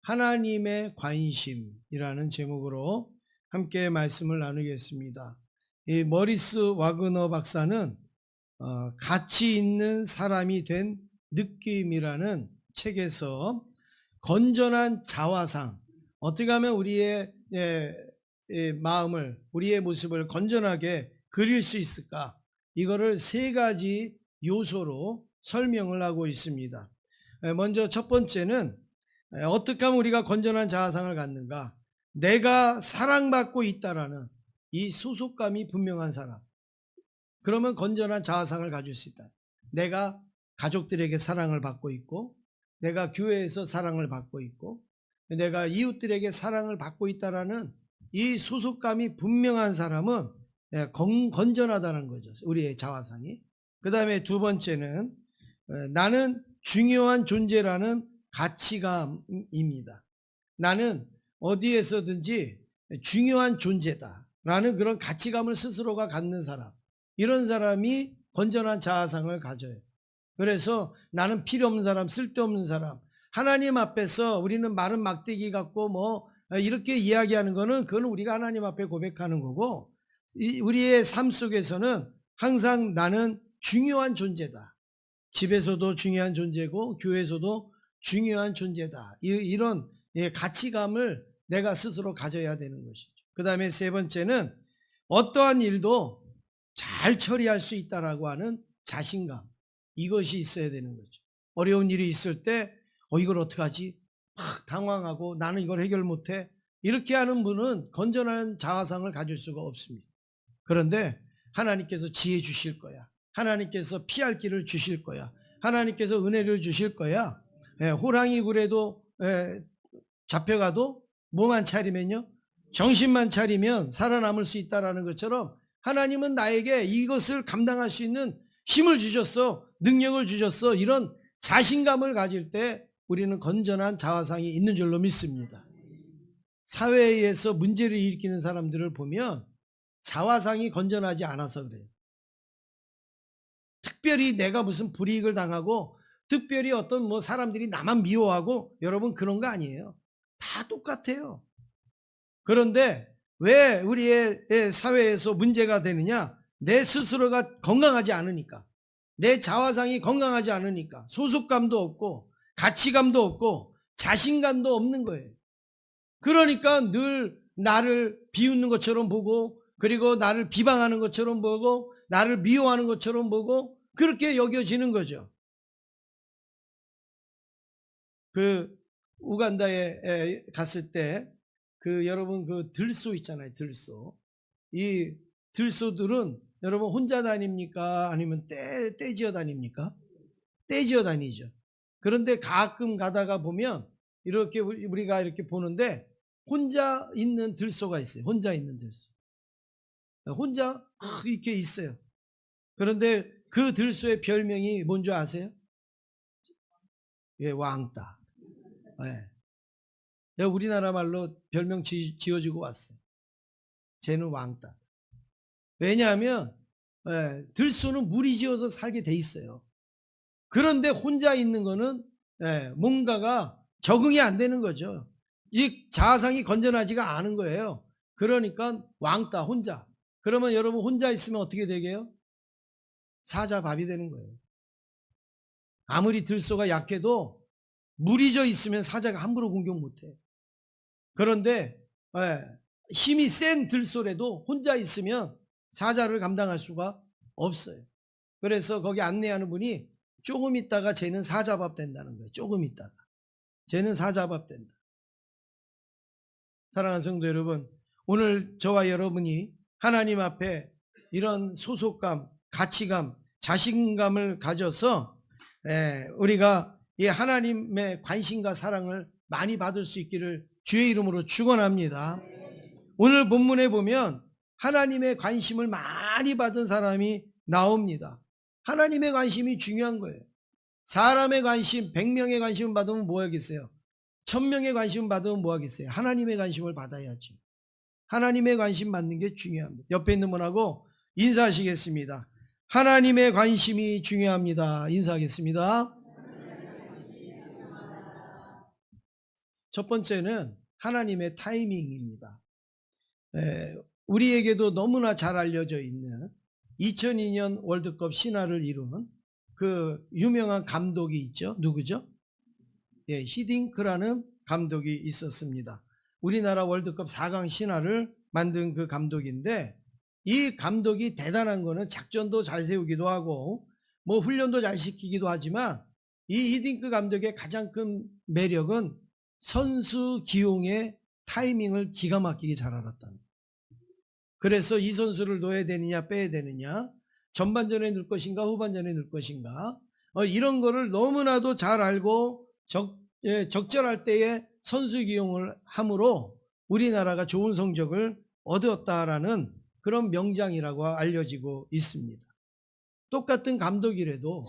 하나님의 관심이라는 제목으로 함께 말씀을 나누겠습니다. 이 머리스 와그너 박사는 가치 있는 사람이 된 느낌이라는 책에서 건전한 자화상, 어떻게 하면 우리의 마음을, 우리의 모습을 건전하게 그릴 수 있을까, 이거를 세 가지 요소로 설명을 하고 있습니다. 먼저 첫 번째는 어떻게 하면 우리가 건전한 자아상을 갖는가? 내가 사랑받고 있다라는 이 소속감이 분명한 사람, 그러면 건전한 자아상을 가질 수 있다. 내가 가족들에게 사랑을 받고 있고, 내가 교회에서 사랑을 받고 있고, 내가 이웃들에게 사랑을 받고 있다라는 이 소속감이 분명한 사람은 건전하다는 거죠, 우리의 자아상이. 그 다음에 두 번째는 나는 중요한 존재라는 가치감입니다. 나는 어디에서든지 중요한 존재다라는 그런 가치감을 스스로가 갖는 사람, 이런 사람이 건전한 자아상을 가져요. 그래서 나는 필요 없는 사람, 쓸데없는 사람, 하나님 앞에서 우리는 마른 막대기 같고 이렇게 이야기하는 거는 그건 우리가 하나님 앞에 고백하는 거고, 우리의 삶 속에서는 항상 나는 중요한 존재다. 집에서도 중요한 존재고 교회에서도 중요한 존재다. 이런 가치감을 내가 스스로 가져야 되는 것이죠. 그 다음에 세 번째는 어떠한 일도 잘 처리할 수 있다라고 하는 자신감, 이것이 있어야 되는 거죠. 어려운 일이 있을 때 이걸 어떡하지? 막 당황하고 나는 이걸 해결 못해. 이렇게 하는 분은 건전한 자아상을 가질 수가 없습니다. 그런데 하나님께서 지혜 주실 거야. 하나님께서 피할 길을 주실 거야. 하나님께서 은혜를 주실 거야. 호랑이 굴에도 잡혀가도 뭐만 차리면요, 정신만 차리면 살아남을 수 있다라는 것처럼 하나님은 나에게 이것을 감당할 수 있는 힘을 주셨어, 능력을 주셨어. 이런 자신감을 가질 때 우리는 건전한 자아상이 있는 줄로 믿습니다. 사회에서 문제를 일으키는 사람들을 보면 자아상이 건전하지 않아서 그래요. 특별히 내가 무슨 불이익을 당하고, 특별히 어떤 사람들이 나만 미워하고, 여러분 그런 거 아니에요. 다 똑같아요. 그런데 왜 우리의 사회에서 문제가 되느냐? 내 스스로가 건강하지 않으니까, 내 자아상이 건강하지 않으니까 소속감도 없고 가치감도 없고 자신감도 없는 거예요. 그러니까 늘 나를 비웃는 것처럼 보고, 그리고 나를 비방하는 것처럼 보고, 나를 미워하는 것처럼 보고, 그렇게 여겨지는 거죠. 그 우간다에 갔을 때 여러분 그 들소 있잖아요, 들소. 이 들소들은 여러분 혼자 다닙니까? 아니면 떼지어 다닙니까? 떼지어 다니죠. 그런데 가끔 가다가 보면 이렇게 우리가 이렇게 보는데 혼자 있는 들소가 있어요. 혼자 있는 들소. 혼자 이렇게 있어요. 그런데 그 들소의 별명이 뭔지 아세요? 왕따. 우리나라 말로 별명 지어주고 왔어요. 쟤는 왕따. 왜냐하면 들소는 무리지어서 살게 돼 있어요. 그런데 혼자 있는 거는 뭔가가 적응이 안 되는 거죠. 이 자아상이 건전하지가 않은 거예요. 그러니까 왕따, 혼자. 그러면 여러분 혼자 있으면 어떻게 되게요? 사자밥이 되는 거예요. 아무리 들소가 약해도 무리져 있으면 사자가 함부로 공격 못해. 그런데 힘이 센 들소라도 혼자 있으면 사자를 감당할 수가 없어요. 그래서 거기 안내하는 분이 조금 있다가 쟤는 사자밥 된다는 거예요. 조금 있다가 쟤는 사자밥 된다. 사랑하는 성도 여러분, 오늘 저와 여러분이 하나님 앞에 이런 소속감, 가치감, 자신감을 가져서 우리가 이 하나님의 관심과 사랑을 많이 받을 수 있기를 주의 이름으로 축원합니다. 오늘 본문에 보면 하나님의 관심을 많이 받은 사람이 나옵니다. 하나님의 관심이 중요한 거예요. 사람의 관심, 100명의 관심을 받으면 뭐 하겠어요? 1000명의 관심을 받으면 뭐 하겠어요? 하나님의 관심을 받아야지. 하나님의 관심 받는 게 중요합니다. 옆에 있는 분하고 인사하시겠습니다. 하나님의 관심이 중요합니다. 인사하겠습니다. 첫 번째는 하나님의 타이밍입니다. 우리에게도 너무나 잘 알려져 있는 2002년 월드컵 신화를 이룬 그 유명한 감독이 있죠. 누구죠? 히딩크라는 감독이 있었습니다. 우리나라 월드컵 4강 신화를 만든 그 감독인데, 이 감독이 대단한 거는 작전도 잘 세우기도 하고 뭐 훈련도 잘 시키기도 하지만, 이 히딩크 감독의 가장 큰 매력은 선수 기용의 타이밍을 기가 막히게 잘 알았다는 거예요. 그래서 이 선수를 넣어야 되느냐 빼야 되느냐, 전반전에 넣을 것인가 후반전에 넣을 것인가, 이런 거를 너무나도 잘 알고 적절할 때에 선수 기용을 함으로 우리나라가 좋은 성적을 얻었다라는 그런 명장이라고 알려지고 있습니다. 똑같은 감독이라도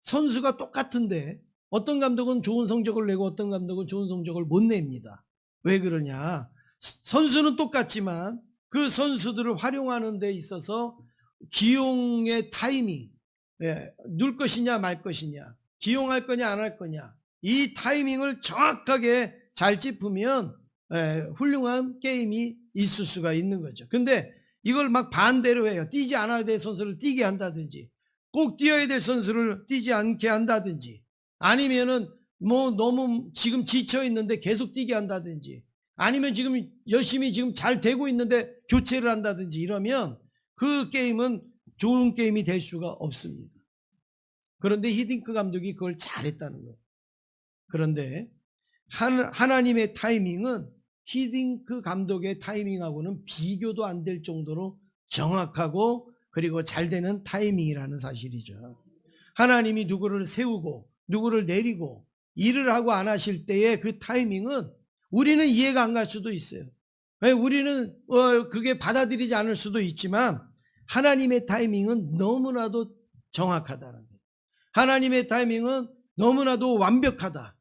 선수가 똑같은데 어떤 감독은 좋은 성적을 내고 어떤 감독은 좋은 성적을 못 냅니다. 왜 그러냐? 선수는 똑같지만 그 선수들을 활용하는 데 있어서 기용의 타이밍, 넣을 것이냐 말 것이냐, 기용할 거냐 안 할 거냐, 이 타이밍을 정확하게 잘 짚으면 훌륭한 게임이 있을 수가 있는 거죠. 근데 이걸 막 반대로 해요. 뛰지 않아야 될 선수를 뛰게 한다든지, 꼭 뛰어야 될 선수를 뛰지 않게 한다든지, 아니면은 뭐 너무 지금 지쳐 있는데 계속 뛰게 한다든지, 아니면 지금 열심히 지금 잘 되고 있는데 교체를 한다든지, 이러면 그 게임은 좋은 게임이 될 수가 없습니다. 그런데 히딩크 감독이 그걸 잘했다는 거예요. 그런데 하나님의 타이밍은 히딩크 감독의 타이밍하고는 비교도 안 될 정도로 정확하고 그리고 잘 되는 타이밍이라는 사실이죠. 하나님이 누구를 세우고 누구를 내리고 일을 하고 안 하실 때의 그 타이밍은 우리는 이해가 안 갈 수도 있어요. 우리는 그게 받아들이지 않을 수도 있지만, 하나님의 타이밍은 너무나도 정확하다는 거예요. 하나님의 타이밍은 너무나도 완벽하다.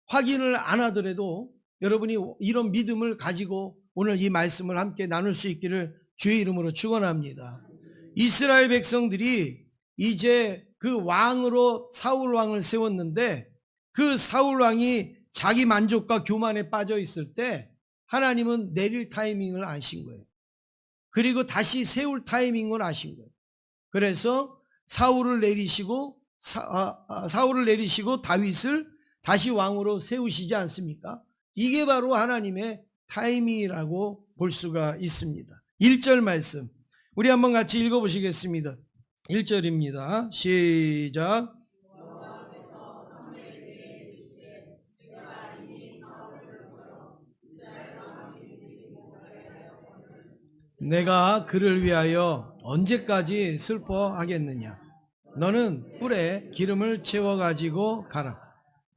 확인을 안 하더라도 여러분이 이런 믿음을 가지고 오늘 이 말씀을 함께 나눌 수 있기를 주의 이름으로 축원합니다. 이스라엘 백성들이 이제 그 왕으로 사울 왕을 세웠는데, 그 사울 왕이 자기 만족과 교만에 빠져 있을 때 하나님은 내릴 타이밍을 아신 거예요. 그리고 다시 세울 타이밍을 아신 거예요. 그래서 사울을 내리시고 다윗을 다시 왕으로 세우시지 않습니까? 이게 바로 하나님의 타이밍이라고 볼 수가 있습니다. 1절 말씀 우리 한번 같이 읽어보시겠습니다. 1절입니다. 시작. 내가 그를 위하여 언제까지 슬퍼하겠느냐? 너는 뿔에 기름을 채워가지고 가라.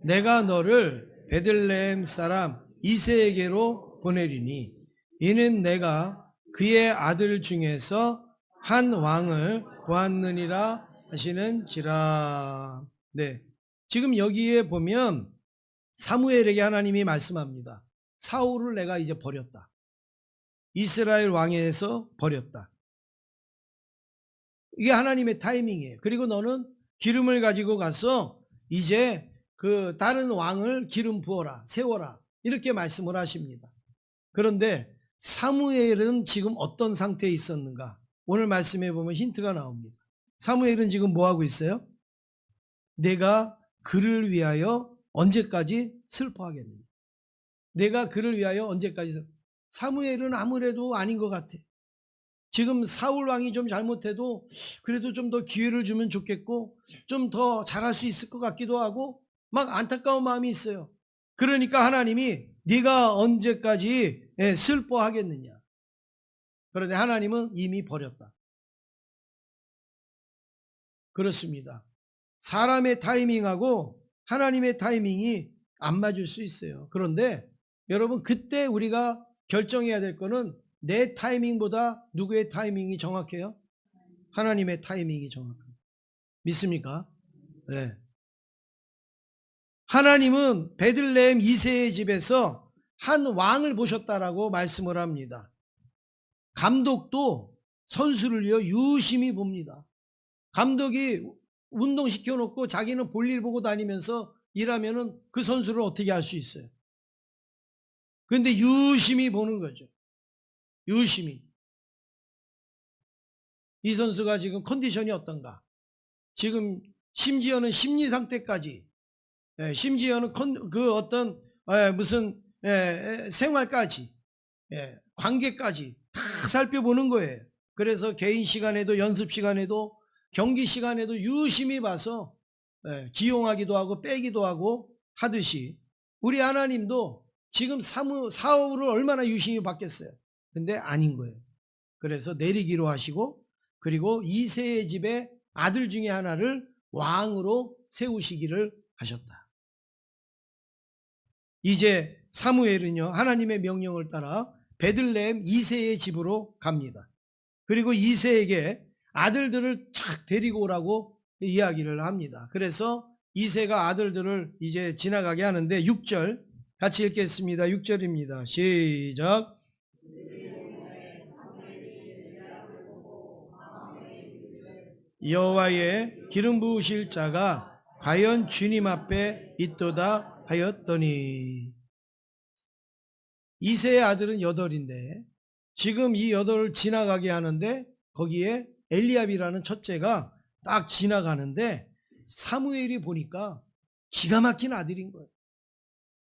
내가 너를 베들레헴 사람 이새에게로 보내리니 이는 내가 그의 아들 중에서 한 왕을 보았느니라 하시는지라. 네, 지금 여기에 보면 사무엘에게 하나님이 말씀합니다. 사울을 내가 이제 버렸다. 이스라엘 왕에서 버렸다. 이게 하나님의 타이밍이에요. 그리고 너는 기름을 가지고 가서 이제 그 다른 왕을 기름 부어라, 세워라, 이렇게 말씀을 하십니다. 그런데 사무엘은 지금 어떤 상태에 있었는가? 오늘 말씀해 보면 힌트가 나옵니다. 사무엘은 지금 뭐 하고 있어요? 내가 그를 위하여 언제까지 슬퍼하겠느냐? 내가 그를 위하여 언제까지 사무엘은 아무래도 아닌 것 같아. 지금 사울 왕이 좀 잘못해도 그래도 좀 더 기회를 주면 좋겠고 좀 더 잘할 수 있을 것 같기도 하고 막 안타까운 마음이 있어요. 그러니까 하나님이 네가 언제까지 슬퍼하겠느냐? 그런데 하나님은 이미 버렸다. 그렇습니다. 사람의 타이밍하고 하나님의 타이밍이 안 맞을 수 있어요. 그런데 여러분, 그때 우리가 결정해야 될 거는 내 타이밍보다 누구의 타이밍이 정확해요? 하나님의 타이밍이 정확합니다. 믿습니까? 네. 하나님은 베들레헴 이새의 집에서 한 왕을 보셨다라고 말씀을 합니다. 감독도 선수를요 유심히 봅니다. 감독이 운동시켜놓고 자기는 볼일 보고 다니면서 이라면은 그 선수를 어떻게 할 수 있어요? 그런데 유심히 보는 거죠. 유심히. 이 선수가 지금 컨디션이 어떤가? 지금 심지어는 심리 상태까지, 심지어는 그 어떤 무슨 생활까지, 관계까지 다 살펴보는 거예요. 그래서 개인 시간에도 연습 시간에도 경기 시간에도 유심히 봐서 기용하기도 하고 빼기도 하고 하듯이 우리 하나님도 지금 사울을 얼마나 유심히 봤겠어요. 근데 아닌 거예요. 그래서 내리기로 하시고 그리고 이새의 집에 아들 중에 하나를 왕으로 세우시기를 하셨다. 이제 사무엘은요, 하나님의 명령을 따라 베들레헴 이새의 집으로 갑니다. 그리고 이새에게 아들들을 쫙 데리고 오라고 이야기를 합니다. 그래서 이새가 아들들을 이제 지나가게 하는데 6절 같이 읽겠습니다. 6절입니다. 시작. 여호와의 기름 부으실 자가 과연 주님 앞에 있도다 하였더니. 이새의 아들은 8인데 지금 이 8을 지나가게 하는데 거기에 엘리압이라는 첫째가 딱 지나가는데 사무엘이 보니까 기가 막힌 아들인 거예요.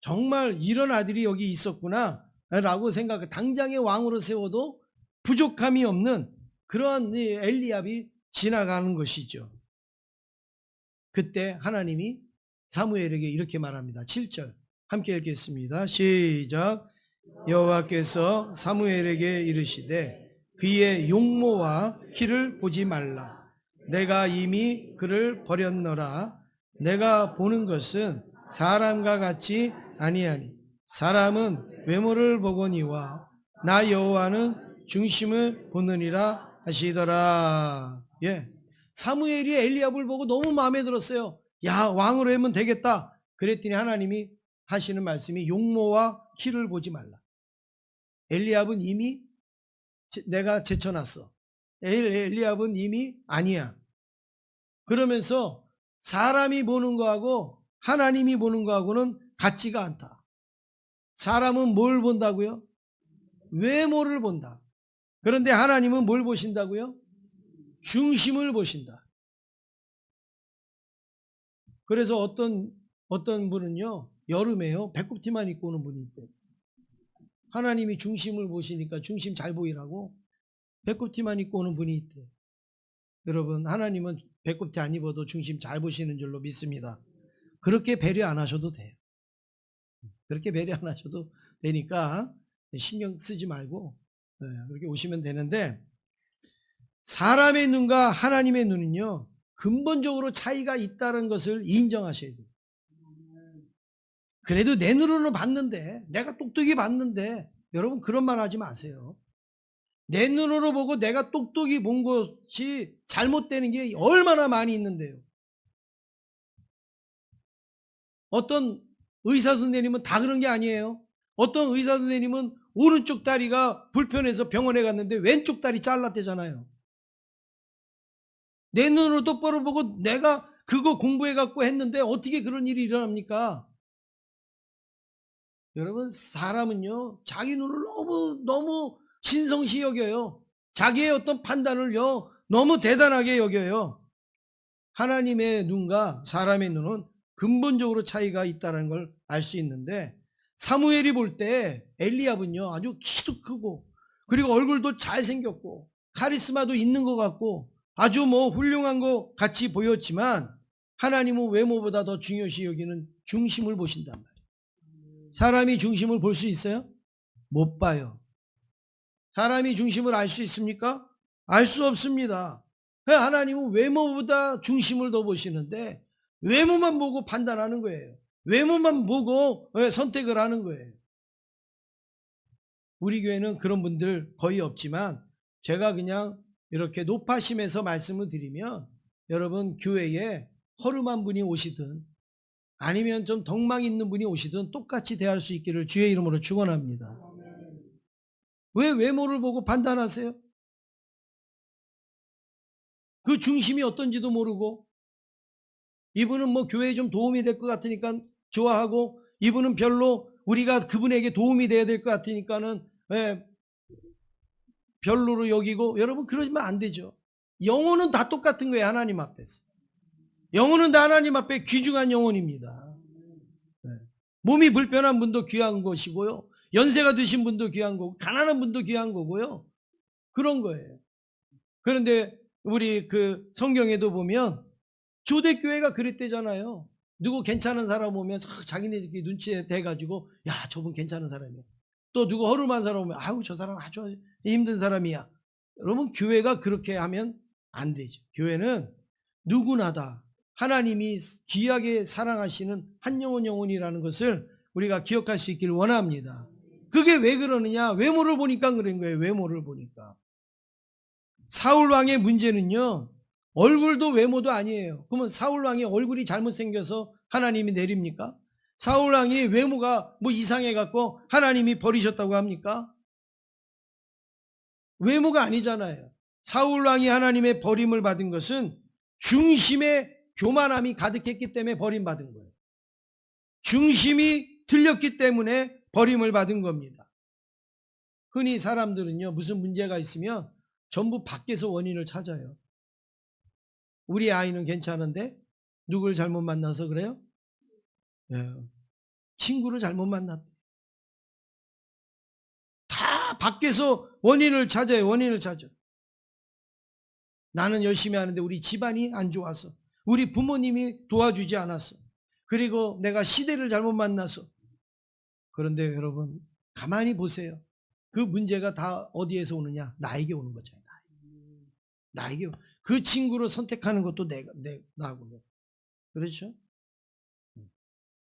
정말 이런 아들이 여기 있었구나 라고 생각해. 당장의 왕으로 세워도 부족함이 없는 그러한 엘리압이 지나가는 것이죠. 그때 하나님이 사무엘에게 이렇게 말합니다. 7절 함께 읽겠습니다. 시작. 여호와께서 사무엘에게 이르시되 그의 용모와 키를 보지 말라. 내가 이미 그를 버렸노라. 내가 보는 것은 사람과 같이 아니하니 사람은 외모를 보거니와 나 여호와는 중심을 보느니라 하시더라. 사무엘이 엘리압을 보고 너무 마음에 들었어요. 야, 왕으로 하면 되겠다. 그랬더니 하나님이 하시는 말씀이 용모와 키를 보지 말라. 엘리압은 이미 내가 제쳐놨어. 엘리압은 이미 아니야. 그러면서 사람이 보는 거하고 하나님이 보는 거하고는 같지가 않다. 사람은 뭘 본다고요? 외모를 본다. 그런데 하나님은 뭘 보신다고요? 중심을 보신다. 그래서 어떤 분은요, 여름에요, 배꼽티만 입고 오는 분이 있대요. 하나님이 중심을 보시니까 중심 잘 보이라고 배꼽티만 입고 오는 분이 있대요. 여러분, 하나님은 배꼽티 안 입어도 중심 잘 보시는 줄로 믿습니다. 그렇게 배려 안 하셔도 돼요. 그렇게 배려 안 하셔도 되니까 신경 쓰지 말고 그렇게 오시면 되는데, 사람의 눈과 하나님의 눈은요, 근본적으로 차이가 있다는 것을 인정하셔야 돼요. 그래도 내 눈으로 봤는데, 내가 똑똑히 봤는데, 여러분 그런 말 하지 마세요. 내 눈으로 보고 내가 똑똑히 본 것이 잘못되는 게 얼마나 많이 있는데요. 어떤 의사 선생님은 다 그런 게 아니에요. 어떤 의사 선생님은 오른쪽 다리가 불편해서 병원에 갔는데 왼쪽 다리 잘랐대잖아요. 내 눈으로 똑바로 보고 내가 그거 공부해 갖고 했는데 어떻게 그런 일이 일어납니까? 여러분, 사람은요, 자기 눈을 너무 신성시 여겨요. 자기의 어떤 판단을요, 너무 대단하게 여겨요. 하나님의 눈과 사람의 눈은 근본적으로 차이가 있다는 걸 알 수 있는데, 사무엘이 볼 때 엘리압은요, 아주 키도 크고 그리고 얼굴도 잘생겼고 카리스마도 있는 것 같고 아주 훌륭한 것 같이 보였지만, 하나님은 외모보다 더 중요시 여기는 중심을 보신단 말이에요. 사람이 중심을 볼 수 있어요? 못 봐요. 사람이 중심을 알 수 있습니까? 알 수 없습니다. 하나님은 외모보다 중심을 더 보시는데 외모만 보고 판단하는 거예요. 외모만 보고 선택을 하는 거예요. 우리 교회는 그런 분들 거의 없지만, 제가 그냥 이렇게 높아심에서 말씀을 드리면, 여러분 교회에 허름한 분이 오시든 아니면 좀 덕망 있는 분이 오시든 똑같이 대할 수 있기를 주의 이름으로 축원합니다. 왜 외모를 보고 판단하세요? 그 중심이 어떤지도 모르고 이분은 뭐 교회에 좀 도움이 될 것 같으니까 좋아하고, 이분은 별로 우리가 그분에게 도움이 돼야 될 것 같으니까는 별로로 여기고. 여러분, 그러시면 안 되죠. 영혼은 다 똑같은 거예요. 하나님 앞에서. 영혼은 다 하나님 앞에 귀중한 영혼입니다. 몸이 불편한 분도 귀한 것이고요, 연세가 드신 분도 귀한 거고, 가난한 분도 귀한 거고요. 그런 거예요. 그런데 우리 그 성경에도 보면 초대교회가 그랬대잖아요. 누구 괜찮은 사람 오면 자기네들끼리 눈치에 대가지고, 야, 저분 괜찮은 사람이야. 또 누구 허름한 사람 오면, 아우, 저 사람 아주 힘든 사람이야. 여러분, 교회가 그렇게 하면 안 되죠. 교회는 누구나 다 하나님이 귀하게 사랑하시는 한 영혼이라는 것을 우리가 기억할 수 있기를 원합니다. 그게 왜 그러느냐? 외모를 보니까 그런 거예요. 외모를 보니까. 사울왕의 문제는요, 얼굴도 외모도 아니에요. 그러면 사울왕이 얼굴이 잘못생겨서 하나님이 내립니까? 사울왕이 외모가 뭐 이상해갖고 하나님이 버리셨다고 합니까? 외모가 아니잖아요. 사울왕이 하나님의 버림을 받은 것은 중심에 교만함이 가득했기 때문에 버림받은 거예요. 중심이 틀렸기 때문에 버림을 받은 겁니다. 흔히 사람들은요, 무슨 문제가 있으면 전부 밖에서 원인을 찾아요. 우리 아이는 괜찮은데 누굴 잘못 만나서 그래요? 친구를 잘못 만났대. 다 밖에서 원인을 찾아요. 원인을 찾아. 나는 열심히 하는데 우리 집안이 안 좋아서, 우리 부모님이 도와주지 않았어, 그리고 내가 시대를 잘못 만나서. 그런데 여러분, 가만히 보세요. 그 문제가 다 어디에서 오느냐? 나에게 오는 거잖아요. 나에게. 그 친구를 선택하는 것도 나고. 그렇죠?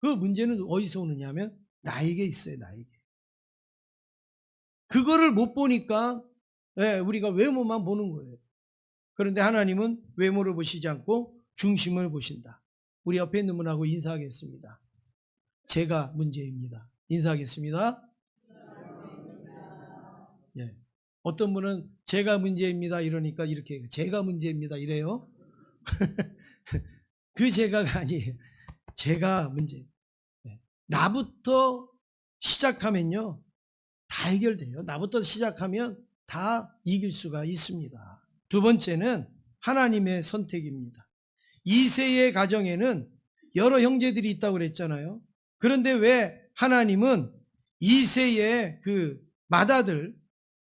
그 문제는 어디서 오느냐면 나에게 있어요. 나에게. 그거를 못 보니까 우리가 외모만 보는 거예요. 그런데 하나님은 외모를 보시지 않고 중심을 보신다. 우리 옆에 있는 분하고 인사하겠습니다. 제가 문제입니다. 인사하겠습니다. 네. 어떤 분은 제가 문제입니다 이러니까 이렇게 제가 문제입니다 이래요. 그 제가가 아니에요. 제가 문제. 나부터 시작하면요, 다 해결돼요. 나부터 시작하면 다 이길 수가 있습니다. 두 번째는 하나님의 선택입니다. 이새의 가정에는 여러 형제들이 있다고 그랬잖아요. 그런데 왜 하나님은 이새의 그 맏아들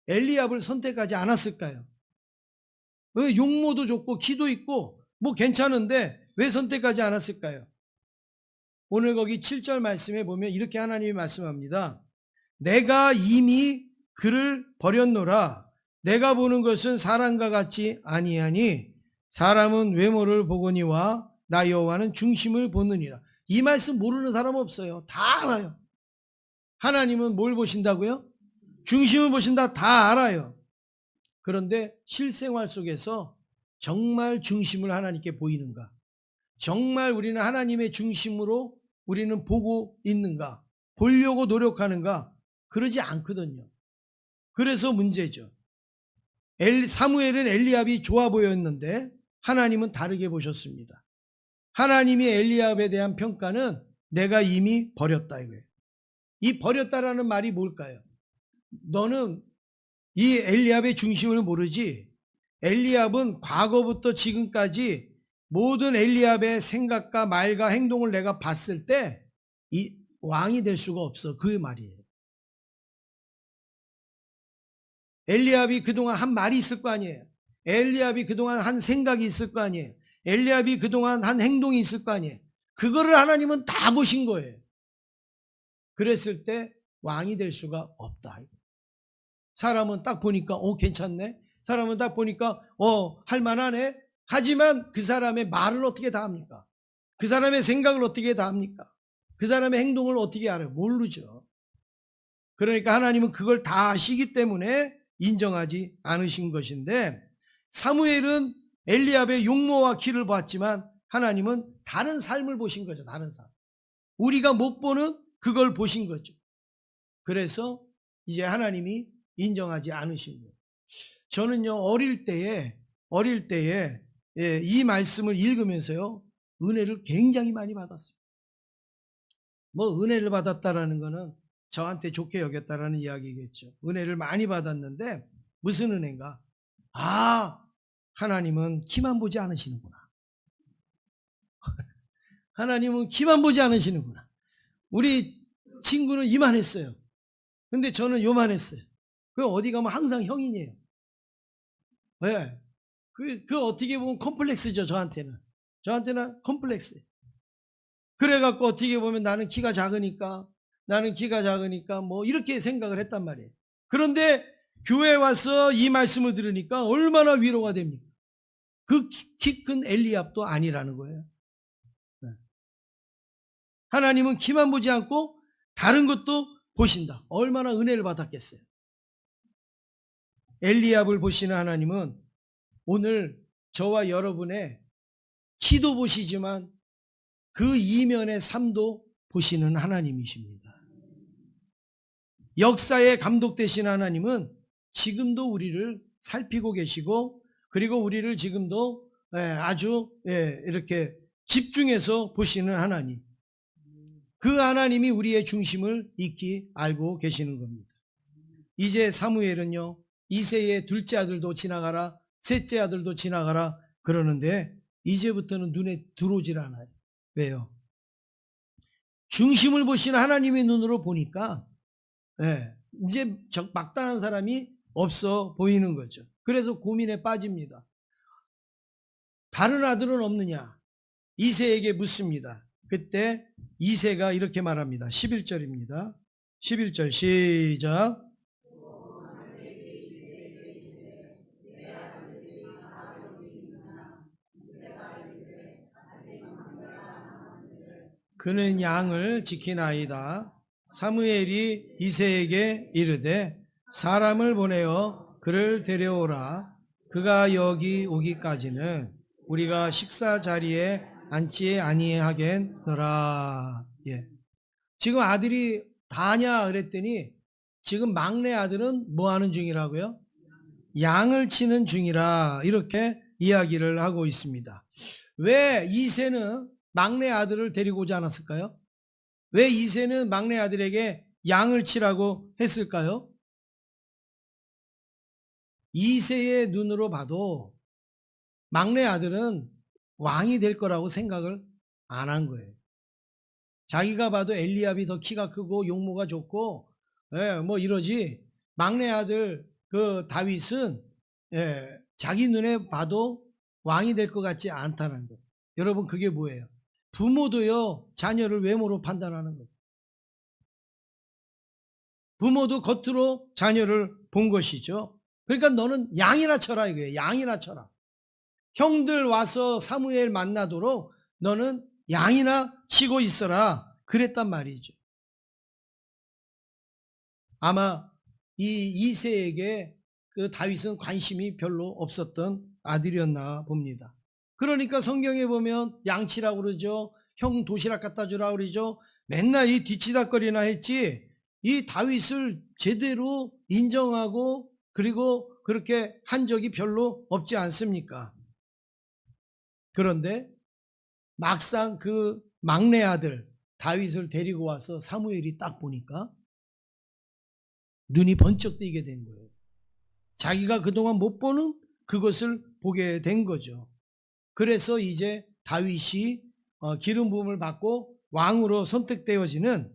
엘리압을 선택하지 않았을까요? 왜? 용모도 좋고 키도 있고 뭐 괜찮은데 왜 선택하지 않았을까요? 오늘 거기 7절 말씀에 보면 이렇게 하나님이 말씀합니다. 내가 이미 그를 버렸노라. 내가 보는 것은 사람과 같지 아니하니 사람은 외모를 보거니와 나 여호와는 중심을 보느니라. 이 말씀 모르는 사람 없어요. 다 알아요. 하나님은 뭘 보신다고요? 중심을 보신다. 다 알아요. 그런데 실생활 속에서 정말 중심을 하나님께 보이는가? 정말 우리는 하나님의 중심으로 우리는 보고 있는가? 보려고 노력하는가? 그러지 않거든요. 그래서 문제죠. 사무엘은 엘리압이 좋아 보였는데 하나님은 다르게 보셨습니다. 하나님이 엘리압에 대한 평가는 내가 이미 버렸다 이거예요. 이 버렸다라는 말이 뭘까요? 너는 이 엘리압의 중심을 모르지. 엘리압은 과거부터 지금까지 모든 엘리압의 생각과 말과 행동을 내가 봤을 때 이 왕이 될 수가 없어. 그 말이에요. 엘리압이 그동안 한 말이 있을 거 아니에요. 엘리압이 그동안 한 생각이 있을 거 아니에요. 엘리압이 그동안 한 행동이 있을 거 아니에요. 그거를 하나님은 다 보신 거예요. 그랬을 때 왕이 될 수가 없다. 사람은 딱 보니까 괜찮네. 사람은 딱 보니까 할만하네. 하지만 그 사람의 말을 어떻게 다 합니까? 그 사람의 생각을 어떻게 다 합니까? 그 사람의 행동을 어떻게 알아요? 모르죠. 그러니까 하나님은 그걸 다 아시기 때문에 인정하지 않으신 것인데, 사무엘은 엘리압의 용모와 키를 봤지만 하나님은 다른 삶을 보신 거죠. 다른 삶. 우리가 못 보는 그걸 보신 거죠. 그래서 이제 하나님이 인정하지 않으신 거예요. 저는요, 어릴 때에 이 말씀을 읽으면서요, 은혜를 굉장히 많이 받았어요. 뭐 은혜를 받았다라는 거는 저한테 좋게 여겼다라는 이야기겠죠. 은혜를 많이 받았는데 무슨 은혜인가? 아, 하나님은 키만 보지 않으시는구나. 하나님은 키만 보지 않으시는구나. 우리 친구는 이만했어요. 근데 저는 요만했어요. 그 어디 가면 항상 형이에요. 네. 그 어떻게 보면 컴플렉스죠, 저한테는. 저한테는 컴플렉스. 그래갖고 어떻게 보면 나는 키가 작으니까 뭐 이렇게 생각을 했단 말이에요. 그런데 교회에 와서 이 말씀을 들으니까 얼마나 위로가 됩니까? 그 키 큰 엘리압도 아니라는 거예요. 네. 하나님은 키만 보지 않고 다른 것도 보신다. 얼마나 은혜를 받았겠어요. 엘리압을 보시는 하나님은 오늘 저와 여러분의 키도 보시지만 그 이면의 삶도 보시는 하나님이십니다. 역사에 감독되시는 하나님은 지금도 우리를 살피고 계시고 그리고 우리를 지금도 아주 이렇게 집중해서 보시는 하나님. 그 하나님이 우리의 중심을 익히 알고 계시는 겁니다. 이제 사무엘은요, 이새의 둘째 아들도 지나가라, 셋째 아들도 지나가라 그러는데 이제부터는 눈에 들어오질 않아요. 왜요? 중심을 보시는 하나님의 눈으로 보니까 이제 막당한 사람이 없어 보이는 거죠. 그래서 고민에 빠집니다. 다른 아들은 없느냐? 이새에게 묻습니다. 그때 이새가 이렇게 말합니다. 11절입니다. 11절 시작. 그는 양을 지키나이다. 사무엘이 이새에게 이르되 사람을 보내어 그를 데려오라. 그가 여기 오기까지는 우리가 식사 자리에 앉지 아니하겠노라. 예. 지금 아들이 다냐 그랬더니 지금 막내 아들은 뭐 하는 중이라고요? 양을 치는 중이라 이렇게 이야기를 하고 있습니다. 왜 이새는 막내 아들을 데리고 오지 않았을까요? 왜 이새는 막내 아들에게 양을 치라고 했을까요? 이새의 눈으로 봐도 막내 아들은 왕이 될 거라고 생각을 안 한 거예요. 자기가 봐도 엘리압이 더 키가 크고 용모가 좋고 뭐 이러지 막내 아들 그 다윗은 자기 눈에 봐도 왕이 될 것 같지 않다는 거예요. 여러분 그게 뭐예요? 부모도요 자녀를 외모로 판단하는 거예요. 부모도 겉으로 자녀를 본 것이죠. 그러니까 너는 양이나 쳐라 이거예요. 양이나 쳐라. 형들 와서 사무엘 만나도록 너는 양이나 치고 있어라 그랬단 말이죠. 아마 이 이새에게 그 다윗은 관심이 별로 없었던 아들이었나 봅니다. 그러니까 성경에 보면 양치라고 그러죠. 형 도시락 갖다 주라고 그러죠. 맨날 이 뒤치다거리나 했지 이 다윗을 제대로 인정하고 그리고 그렇게 한 적이 별로 없지 않습니까? 그런데 막상 그 막내 아들 다윗을 데리고 와서 사무엘이 딱 보니까 눈이 번쩍 뜨이게 된 거예요. 자기가 그동안 못 보는 그것을 보게 된 거죠. 그래서 이제 다윗이 기름 부음을 받고 왕으로 선택되어지는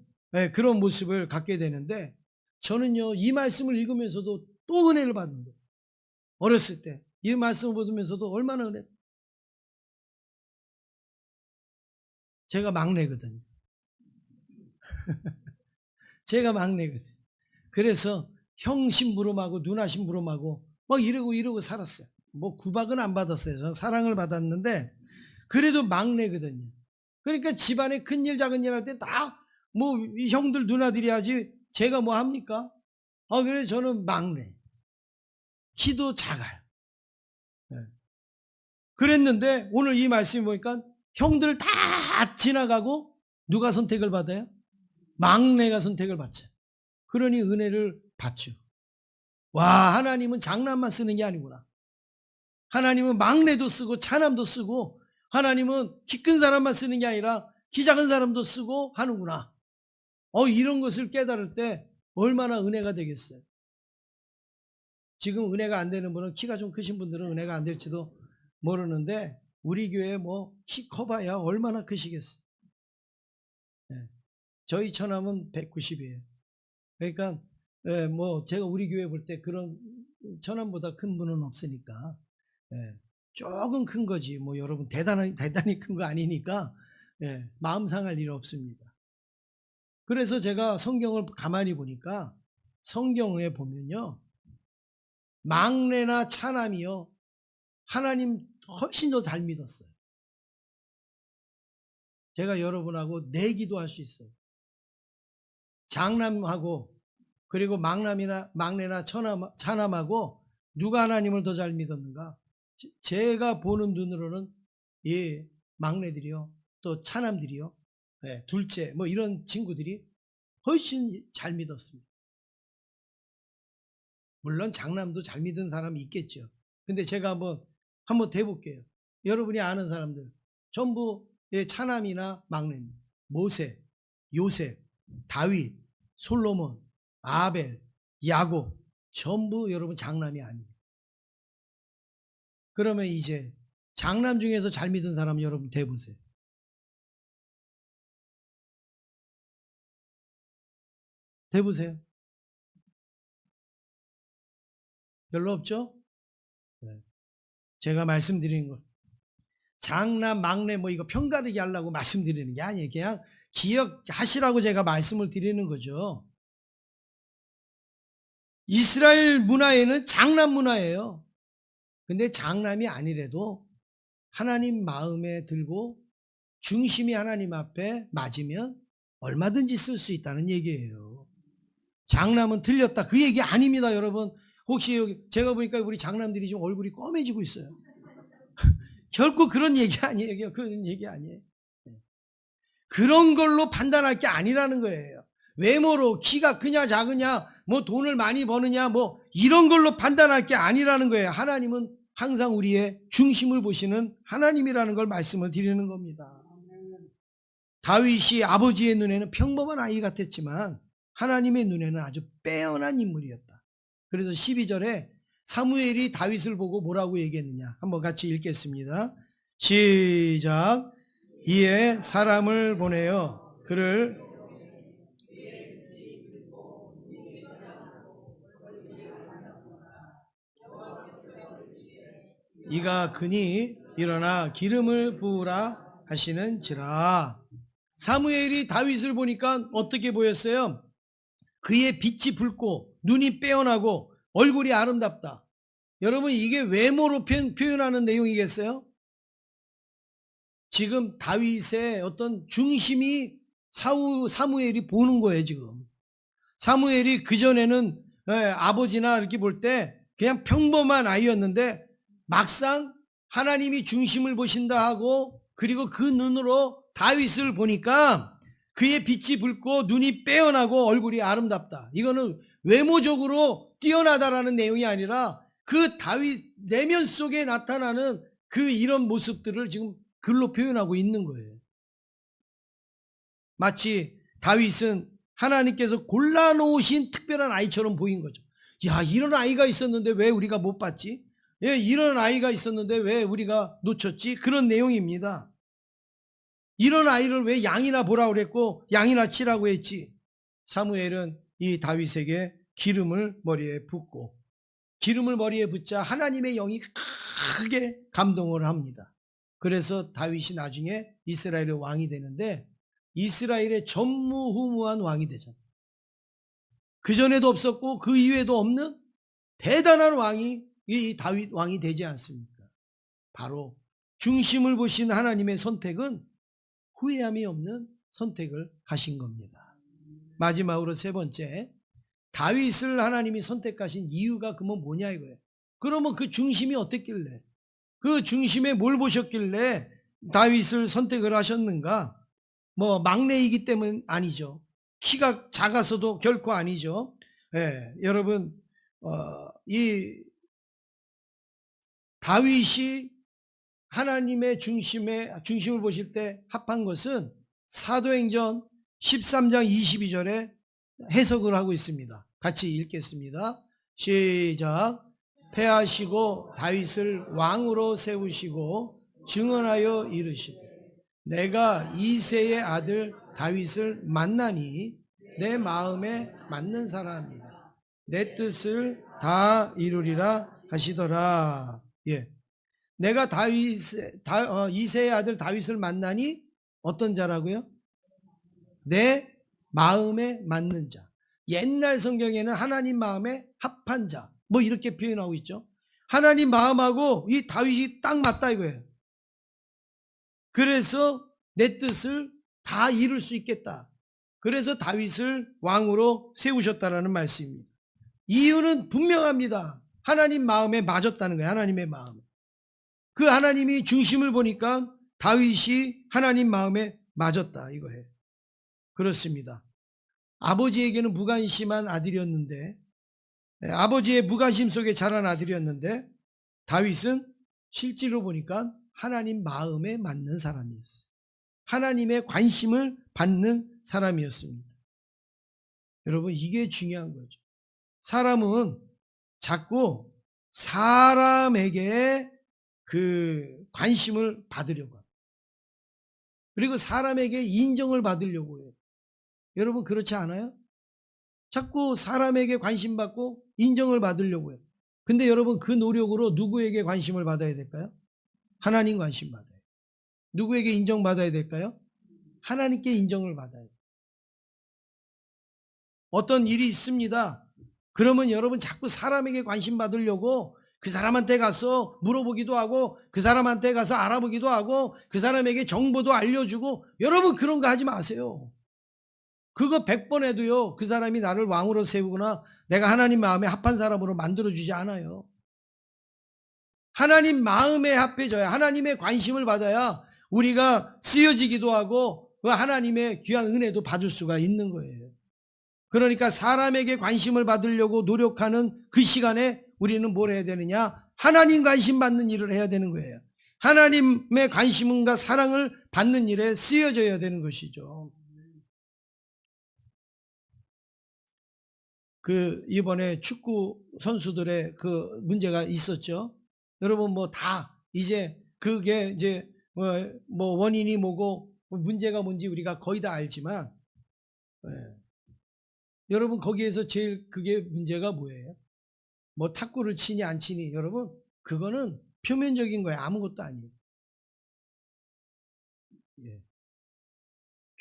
그런 모습을 갖게 되는데 저는요 이 말씀을 읽으면서도 또 은혜를 받는 거예요. 어렸을 때 이 말씀을 보면서도 얼마나 은혜. 제가 막내거든요. 제가 막내거든요. 그래서 형 심부름하고 누나 심부름하고 막 이러고 살았어요. 뭐 구박은 안 받았어요. 저는 사랑을 받았는데 그래도 막내거든요. 그러니까 집안에 큰일 작은 일 할 때 다 뭐 형들 누나들이 하지 제가 뭐 합니까? 그래서 저는 막내. 키도 작아요. 네. 그랬는데 오늘 이 말씀을 보니까 형들 다 지나가고 누가 선택을 받아요? 막내가 선택을 받죠. 그러니 은혜를 받죠. 와, 하나님은 장남만 쓰는 게 아니구나. 하나님은 막내도 쓰고 차남도 쓰고 하나님은 키 큰 사람만 쓰는 게 아니라 키 작은 사람도 쓰고 하는구나. 이런 것을 깨달을 때 얼마나 은혜가 되겠어요. 지금 은혜가 안 되는 분은, 키가 좀 크신 분들은 은혜가 안 될지도 모르는데 우리 교회 뭐 키 커봐야 얼마나 크시겠어요. 네. 저희 처남은 190이에요. 그러니까 뭐 제가 우리 교회 볼 때 그런 처남보다 큰 분은 없으니까 조금 큰 거지 뭐 여러분 대단히 큰 거 아니니까 마음 상할 일 없습니다. 그래서 제가 성경을 가만히 보니까 성경에 보면요, 막내나 차남이요 하나님 훨씬 더 잘 믿었어요. 제가 여러분하고 내기도 할 수 있어요. 장남하고 그리고 막내나 차남하고 누가 하나님을 더 잘 믿었는가? 제가 보는 눈으로는 막내들이요, 또 차남들이요, 둘째 뭐 이런 친구들이 훨씬 잘 믿었습니다. 물론 장남도 잘 믿은 사람이 있겠죠. 근데 제가 한번 대볼게요. 여러분이 아는 사람들 전부 차남이나 막내입니다. 모세, 요셉, 다윗, 솔로몬, 아벨, 야곱 전부 여러분 장남이 아니에요. 그러면 이제 장남 중에서 잘 믿은 사람 여러분 대보세요. 대보세요. 별로 없죠? 제가 말씀드리는 것, 장남, 막내 뭐 이거 편가르기 하려고 말씀드리는 게 아니에요. 그냥 기억하시라고 제가 말씀을 드리는 거죠. 이스라엘 문화에는 장남 문화예요. 근데 장남이 아니래도 하나님 마음에 들고 중심이 하나님 앞에 맞으면 얼마든지 쓸 수 있다는 얘기예요. 장남은 틀렸다 그 얘기 아닙니다. 여러분 혹시 여기 제가 보니까 우리 장남들이 지금 얼굴이 검해지고 있어요. 결코 그런 얘기 아니에요. 그런 얘기 아니에요. 그런 걸로 판단할 게 아니라는 거예요. 외모로 키가 크냐 작으냐 뭐 돈을 많이 버느냐 뭐 이런 걸로 판단할 게 아니라는 거예요. 하나님은 항상 우리의 중심을 보시는 하나님이라는 걸 말씀을 드리는 겁니다. 다윗이 아버지의 눈에는 평범한 아이 같았지만 하나님의 눈에는 아주 빼어난 인물이었다. 그래서 12절에 사무엘이 다윗을 보고 뭐라고 얘기했느냐 한번 같이 읽겠습니다. 시작. 이에 사람을 보내어 그를 이가 그니 일어나 기름을 부으라 하시는지라. 사무엘이 다윗을 보니까 어떻게 보였어요? 그의 빛이 붉고 눈이 빼어나고 얼굴이 아름답다. 여러분 이게 외모로 표현하는 내용이겠어요? 지금 다윗의 어떤 중심이 사무엘이 보는 거예요. 지금 사무엘이 그전에는 아버지나 이렇게 볼 때 그냥 평범한 아이였는데 막상 하나님이 중심을 보신다 하고 그리고 그 눈으로 다윗을 보니까 그의 빛이 붉고 눈이 빼어나고 얼굴이 아름답다. 이거는 외모적으로 뛰어나다라는 내용이 아니라 그 다윗 내면 속에 나타나는 그 이런 모습들을 지금 글로 표현하고 있는 거예요. 마치 다윗은 하나님께서 골라놓으신 특별한 아이처럼 보인 거죠. 야, 이런 아이가 있었는데 왜 우리가 못 봤지? 이런 아이가 있었는데 왜 우리가 놓쳤지? 그런 내용입니다. 이런 아이를 왜 양이나 보라고 그랬고 양이나 치라고 했지? 사무엘은 이 다윗에게 기름을 머리에 붓고 기름을 머리에 붓자 하나님의 영이 크게 감동을 합니다. 그래서 다윗이 나중에 이스라엘의 왕이 되는데 이스라엘의 전무후무한 왕이 되잖아요. 그전에도 없었고 그 이후에도 없는 대단한 왕이 이 다윗 왕이 되지 않습니까? 바로 중심을 보신 하나님의 선택은 후회함이 없는 선택을 하신 겁니다. 마지막으로 세 번째, 다윗을 하나님이 선택하신 이유가 그러면 뭐냐 이거예요. 그러면 그 중심이 어땠길래, 그 중심에 뭘 보셨길래 다윗을 선택을 하셨는가? 뭐 막내이기 때문 아니죠. 키가 작아서도 결코 아니죠. 여러분 이 다윗이 하나님의 중심을 보실 때 합한 것은 사도행전 13장 22절에 해석을 하고 있습니다. 같이 읽겠습니다. 시작. 패하시고 다윗을 왕으로 세우시고 증언하여 이르시되 내가 이새의 아들 다윗을 만나니 내 마음에 맞는 사람이라 내 뜻을 다 이루리라 하시더라. 예. 내가 이새의 아들 다윗을 만나니 어떤 자라고요? 내 마음에 맞는 자. 옛날 성경에는 하나님 마음에 합한 자, 뭐 이렇게 표현하고 있죠. 하나님 마음하고 이 다윗이 딱 맞다 이거예요. 그래서 내 뜻을 다 이룰 수 있겠다. 그래서 다윗을 왕으로 세우셨다라는 말씀입니다. 이유는 분명합니다. 하나님 마음에 맞았다는 거예요. 하나님의 마음에. 그 하나님이 중심을 보니까 다윗이 하나님 마음에 맞았다 이거예요. 그렇습니다. 아버지에게는 무관심한 아들이었는데, 아버지의 무관심 속에 자란 아들이었는데 다윗은 실제로 보니까 하나님 마음에 맞는 사람이었어요. 하나님의 관심을 받는 사람이었습니다. 여러분, 이게 중요한 거죠. 사람은 자꾸 사람에게 그 관심을 받으려고 합니다. 그리고 사람에게 인정을 받으려고 해요. 여러분, 그렇지 않아요? 자꾸 사람에게 관심 받고 인정을 받으려고 해요. 근데 여러분, 그 노력으로 누구에게 관심을 받아야 될까요? 하나님 관심 받아요. 누구에게 인정받아야 될까요? 하나님께 인정을 받아야 돼요. 어떤 일이 있습니다. 그러면 여러분 자꾸 사람에게 관심 받으려고 그 사람한테 가서 물어보기도 하고 그 사람한테 가서 알아보기도 하고 그 사람에게 정보도 알려주고, 여러분 그런 거 하지 마세요. 그거 100번 해도요, 그 사람이 나를 왕으로 세우거나 내가 하나님 마음에 합한 사람으로 만들어주지 않아요. 하나님 마음에 합해져야, 하나님의 관심을 받아야 우리가 쓰여지기도 하고 그 하나님의 귀한 은혜도 받을 수가 있는 거예요. 그러니까 사람에게 관심을 받으려고 노력하는 그 시간에 우리는 뭘 해야 되느냐? 하나님 관심 받는 일을 해야 되는 거예요. 하나님의 관심과 사랑을 받는 일에 쓰여져야 되는 것이죠. 이번에 축구 선수들의 그 문제가 있었죠. 여러분 뭐 다 이제 그게 이제 뭐 원인이 뭐고 문제가 뭔지 우리가 거의 다 알지만, 여러분 거기에서 제일 그게 문제가 뭐예요? 뭐 탁구를 치니 안 치니, 여러분 그거는 표면적인 거예요. 아무것도 아니에요.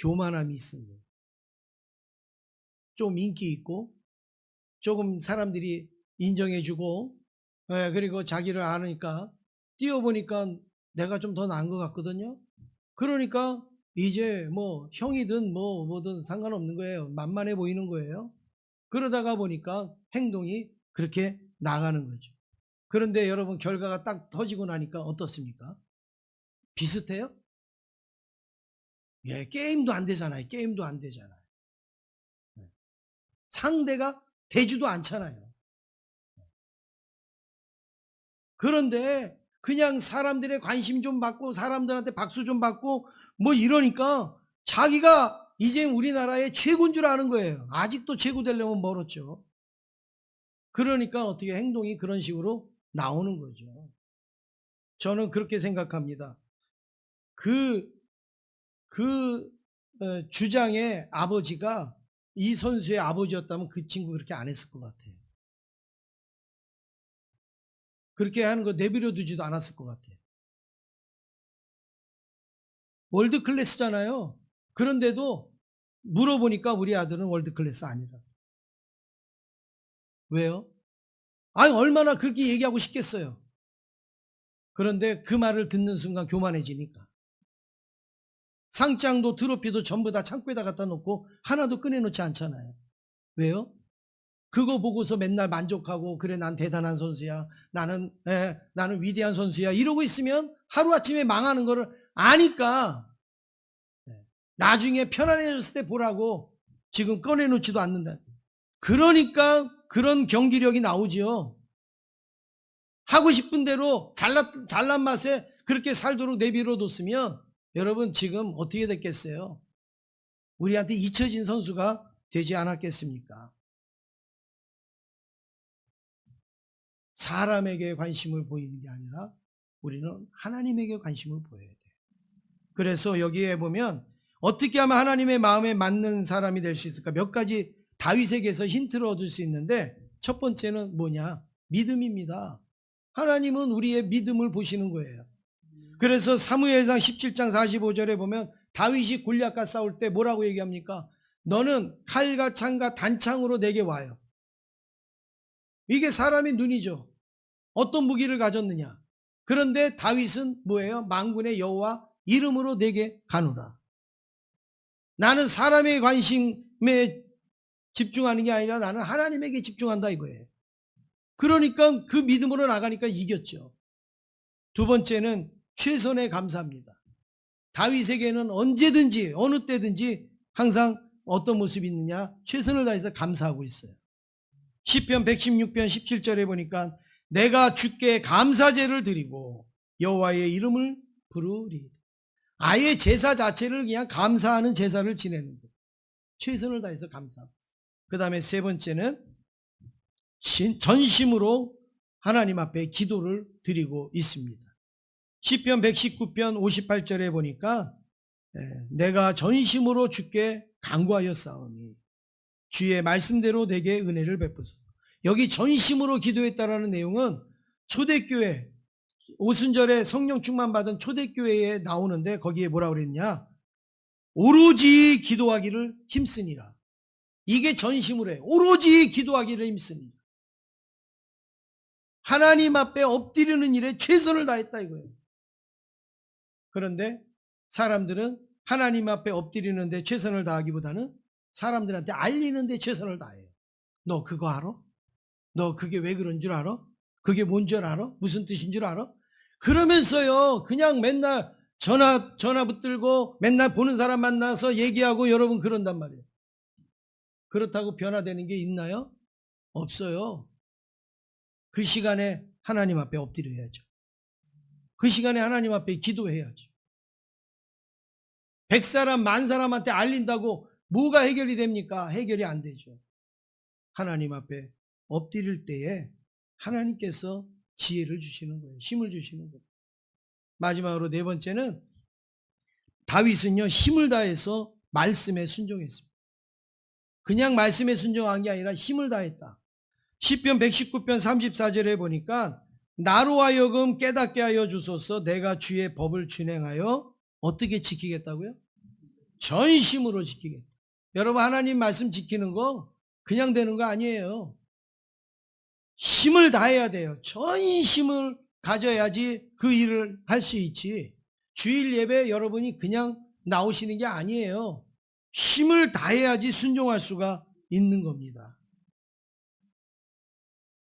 교만함이 있는 거예요. 좀 인기 있고 조금 사람들이 인정해주고, 그리고 자기를 아니까 뛰어보니까 내가 좀 더 나은 것 같거든요. 그러니까 이제 뭐 형이든 뭐든 상관없는 거예요. 만만해 보이는 거예요. 그러다가 보니까 행동이 그렇게 나가는 거죠. 그런데 여러분 결과가 딱 터지고 나니까 어떻습니까? 비슷해요? 예, 게임도 안 되잖아요. 게임도 안 되잖아요. 상대가 되지도 않잖아요. 그런데 그냥 사람들의 관심 좀 받고 사람들한테 박수 좀 받고 뭐 이러니까 자기가 이제 우리나라의 최고인 줄 아는 거예요. 아직도 최고 되려면 멀었죠. 그러니까 어떻게 행동이 그런 식으로 나오는 거죠. 저는 그렇게 생각합니다. 주장의 아버지가 이 선수의 아버지였다면 그 친구 그렇게 안 했을 것 같아요. 그렇게 하는 거 내버려 두지도 않았을 것 같아요. 월드 클래스잖아요. 그런데도 물어보니까 우리 아들은 월드 클래스 아니라. 왜요? 아니, 얼마나 그렇게 얘기하고 싶겠어요. 그런데 그 말을 듣는 순간 교만해지니까. 상장도 트로피도 전부 다 창고에다 갖다 놓고 하나도 꺼내놓지 않잖아요. 왜요? 그거 보고서 맨날 만족하고, 그래 난 대단한 선수야, 나는 위대한 선수야 이러고 있으면 하루아침에 망하는 거를 아니까 나중에 편안해졌을 때 보라고 지금 꺼내놓지도 않는다. 그러니까 그런 경기력이 나오지요. 하고 싶은 대로 잘난 맛에 그렇게 살도록 내버려뒀으면 여러분 지금 어떻게 됐겠어요? 우리한테 잊혀진 선수가 되지 않았겠습니까? 사람에게 관심을 보이는 게 아니라 우리는 하나님에게 관심을 보여야 돼요. 그래서 여기에 보면 어떻게 하면 하나님의 마음에 맞는 사람이 될 수 있을까? 몇 가지 다윗에게서 힌트를 얻을 수 있는데 첫 번째는 뭐냐? 믿음입니다. 하나님은 우리의 믿음을 보시는 거예요. 그래서 사무엘상 17장 45절에 보면 다윗이 골리앗과 싸울 때 뭐라고 얘기합니까? 너는 칼과 창과 단창으로 내게 와요. 이게 사람의 눈이죠. 어떤 무기를 가졌느냐? 그런데 다윗은 뭐예요? 만군의 여호와 이름으로 내게 가노라. 나는 사람의 관심에 집중하는 게 아니라 나는 하나님에게 집중한다 이거예요. 그러니까 그 믿음으로 나가니까 이겼죠. 두 번째는 최선에 감사합니다. 다윗에게는 언제든지 어느 때든지 항상 어떤 모습이 있느냐? 최선을 다해서 감사하고 있어요. 시편 116편 17절에 보니까 내가 주께 감사제를 드리고 여호와의 이름을 부르리. 아예 제사 자체를 그냥 감사하는 제사를 지내는 거예요. 최선을 다해서 감사하고. 그 다음에 세 번째는 전심으로 하나님 앞에 기도를 드리고 있습니다. 시편 119편 58절에 보니까 내가 전심으로 주께 간구하였사오니 주의 말씀대로 내게 은혜를 베푸소서. 여기 전심으로 기도했다라는 내용은 초대교회 오순절에 성령 충만 받은 초대교회에 나오는데 거기에 뭐라고 그랬냐? 오로지 기도하기를 힘쓰니라. 이게 전심으로 해. 오로지 기도하기를 힘씁니다. 하나님 앞에 엎드리는 일에 최선을 다했다 이거예요. 그런데 사람들은 하나님 앞에 엎드리는데 최선을 다하기보다는 사람들한테 알리는 데 최선을 다해요. 너 그거 알아? 너 그게 왜 그런 줄 알아? 그게 뭔 줄 알아? 무슨 뜻인 줄 알아? 그러면서요 그냥 맨날 전화 붙들고 맨날 보는 사람 만나서 얘기하고 여러분 그런단 말이에요. 그렇다고 변화되는 게 있나요? 없어요. 그 시간에 하나님 앞에 엎드려야죠. 그 시간에 하나님 앞에 기도해야죠. 100사람, 10,000사람한테 알린다고 뭐가 해결이 됩니까? 해결이 안 되죠. 하나님 앞에 엎드릴 때에 하나님께서 지혜를 주시는 거예요. 힘을 주시는 거예요. 마지막으로 네 번째는 다윗은요 힘을 다해서 말씀에 순종했습니다. 그냥 말씀에 순종한 게 아니라 힘을 다했다. 시편 119편 34절에 보니까 나로 하여금 깨닫게 하여 주소서. 내가 주의 법을 준행하여 어떻게 지키겠다고요? 전심으로 지키겠다. 여러분 하나님 말씀 지키는 거 그냥 되는 거 아니에요. 힘을 다해야 돼요. 전심을 가져야지 그 일을 할 수 있지. 주일 예배 여러분이 그냥 나오시는 게 아니에요. 힘을 다해야지 순종할 수가 있는 겁니다.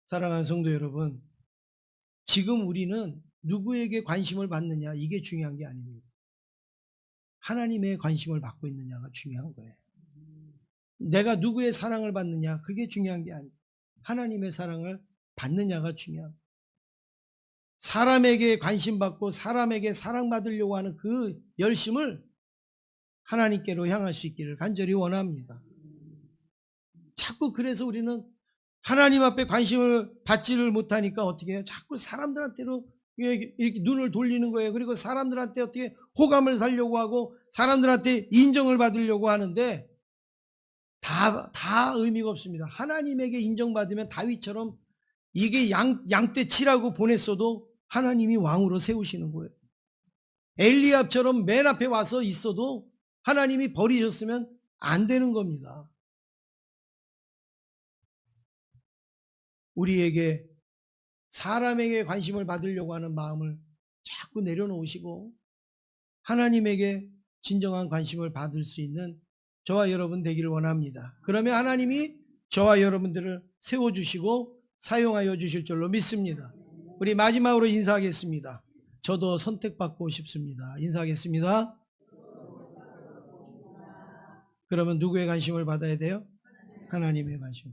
사랑하는 성도 여러분, 지금 우리는 누구에게 관심을 받느냐 이게 중요한 게 아닙니다. 하나님의 관심을 받고 있느냐가 중요한 거예요. 내가 누구의 사랑을 받느냐 그게 중요한 게 아니에요. 하나님의 사랑을 받느냐가 중요한 거예요. 사람에게 관심 받고 사람에게 사랑받으려고 하는 그 열심을 하나님께로 향할 수 있기를 간절히 원합니다. 자꾸 그래서 우리는 하나님 앞에 관심을 받지를 못하니까 어떻게 해요? 자꾸 사람들한테로 이렇게 눈을 돌리는 거예요. 그리고 사람들한테 어떻게 호감을 사려고 하고 사람들한테 인정을 받으려고 하는데 다 의미가 없습니다. 하나님에게 인정받으면 다윗처럼 이게 양떼 치라고 보냈어도 하나님이 왕으로 세우시는 거예요. 엘리압처럼 맨 앞에 와서 있어도 하나님이 버리셨으면 안 되는 겁니다. 우리에게 사람에게 관심을 받으려고 하는 마음을 자꾸 내려놓으시고 하나님에게 진정한 관심을 받을 수 있는 저와 여러분 되기를 원합니다. 그러면 하나님이 저와 여러분들을 세워주시고 사용하여 주실 줄로 믿습니다. 우리 마지막으로 인사하겠습니다. 저도 선택받고 싶습니다. 인사하겠습니다. 그러면 누구의 관심을 받아야 돼요? 하나님의 관심.